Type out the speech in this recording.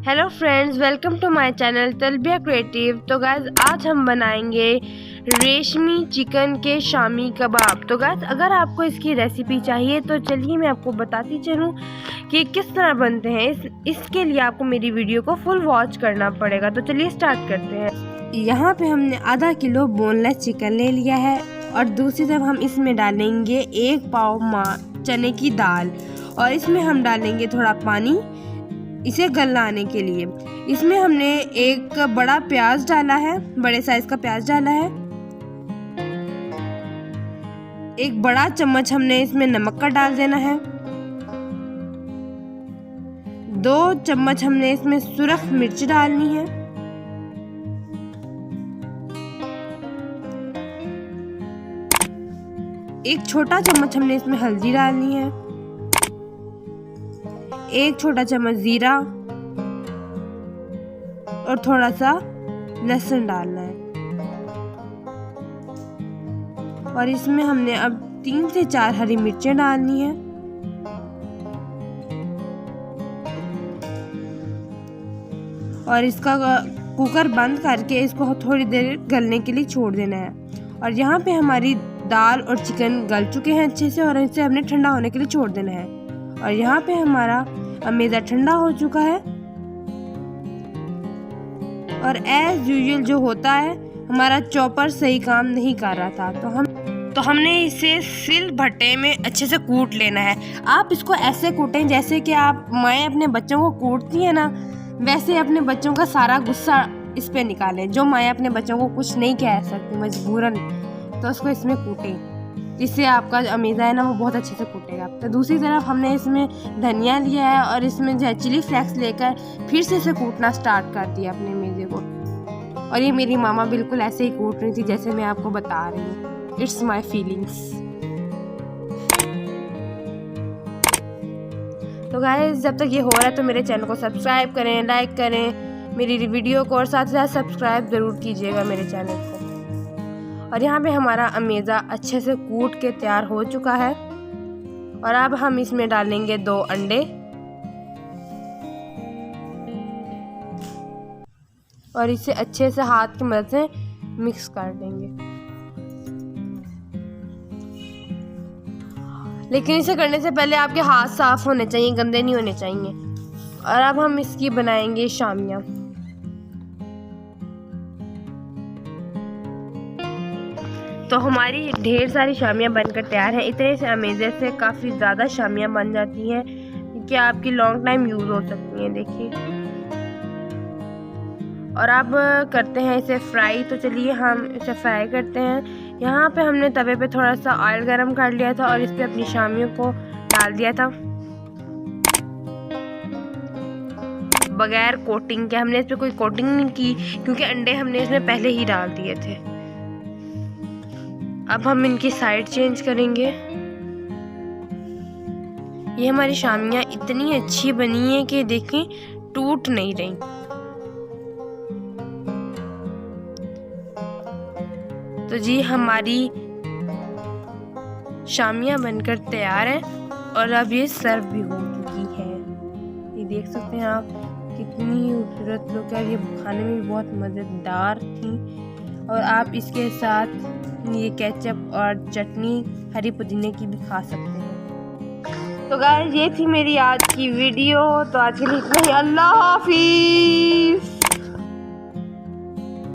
Hello friends, welcome to my channel Talbiya creative. तो guys आज हम बनाएंगे रेशमी चिकन के शामी कबाब। तो गाइस अगर आपको इसकी रेसिपी चाहिए तो चलिए मैं आपको बताती चलूँ कि किस तरह बनते हैं। इसके लिए आपको मेरी वीडियो को फुल वॉच करना पड़ेगा। तो चलिए स्टार्ट करते हैं। यहाँ पे हमने आधा किलो बोनलेस चिकन ले लिया है और दूसरी तरफ हम इसमें डालेंगे 1 पाव चने की दाल और इसमें हम डालेंगे थोड़ा पानी इसे गलाने के लिए। इसमें हमने एक बड़ा प्याज डाला है, बड़े साइज का प्याज डाला है। 1 बड़ा चम्मच हमने इसमें नमक का डाल देना है। 2 चम्मच हमने इसमें सुरख मिर्च डालनी है। एक छोटा चम्मच हमने इसमें हल्दी डालनी है। 1 छोटा चम्मच जीरा और थोड़ा सा लहसुन डालना है। और इसमें हमने अब 3 से 4 हरी मिर्चें डालनी है। और इसका कुकर बंद करके इसको थोड़ी देर गलने के लिए छोड़ देना है। और यहाँ पे हमारी दाल और चिकन गल चुके हैं अच्छे से और इसे हमने ठंडा होने के लिए छोड़ देना है। और यहाँ पे हमारा अमेज़ा ठंडा हो चुका है। और एज यूजुअल जो होता है हमारा चॉपर सही काम नहीं कर रहा था तो हमने इसे सिल भट्टे में अच्छे से कूट लेना है। आप इसको ऐसे कूटें जैसे कि आप माएँ अपने बच्चों को कूटती हैं ना, वैसे अपने बच्चों का सारा गुस्सा इस पे निकालें। जो माएँ अपने बच्चों को कुछ नहीं कह सकती मजबूरन, तो उसको इसमें कूटें, जिससे आपका अमेज़ा है ना वो बहुत अच्छे से कूटेगा। तो दूसरी तरफ हमने इसमें धनिया लिया है और इसमें जो है चिली फ्लेक्स लेकर फिर से इसे कूटना स्टार्ट कर दिया अपने अमेज़े को। और ये मेरी मामा बिल्कुल ऐसे ही कूट रही थी जैसे मैं आपको बता रही हूँ। It's my feelings. तो गाइस जब तक ये हो रहा है तो मेरे चैनल को सब्सक्राइब करें, लाइक करें मेरी वीडियो को और साथ ही साथ सब्सक्राइब ज़रूर कीजिएगा मेरे चैनल को। और यहाँ पे हमारा अमेज़ा अच्छे से कूट के तैयार हो चुका है। और अब हम इसमें डालेंगे 2 अंडे और इसे अच्छे से हाथ की मदद से मिक्स कर देंगे। लेकिन इसे करने से पहले आपके हाथ साफ होने चाहिए, गंदे नहीं होने चाहिए। और अब हम इसकी बनाएंगे शामियाँ। तो हमारी ढेर सारी शामियाँ बनकर तैयार हैं। इतने से अमेज़े से काफ़ी ज़्यादा शामियाँ बन जाती हैं कि आपकी लॉन्ग टाइम यूज़ हो सकती हैं। देखिए, और अब करते हैं इसे फ्राई। तो चलिए हम इसे फ्राई करते हैं। यहाँ पे हमने तवे पे थोड़ा सा ऑयल गरम कर लिया था और इस पे अपनी शामियों को डाल दिया था बगैर कोटिंग के। हमने इस पे कोई कोटिंग नहीं की क्योंकि अंडे हमने इसमें पहले ही डाल दिए थे। अब हम इनकी साइड चेंज करेंगे। ये हमारी शामियाँ इतनी अच्छी बनी है कि देखें टूट नहीं रही। तो जी हमारी शामियाँ बनकर तैयार हैं और अब ये सर्व भी हो चुकी है। ये देख सकते हैं आप कितनी खूबसूरत लुक है। ये खाने में भी बहुत मज़ेदार थी। और आप इसके साथ ये केचप और चटनी हरी पुदीने की भी खा सकते हैं। तो गाइस ये थी मेरी आज की वीडियो। तो आज के लिए इतना ही। अल्लाह हाफिज़।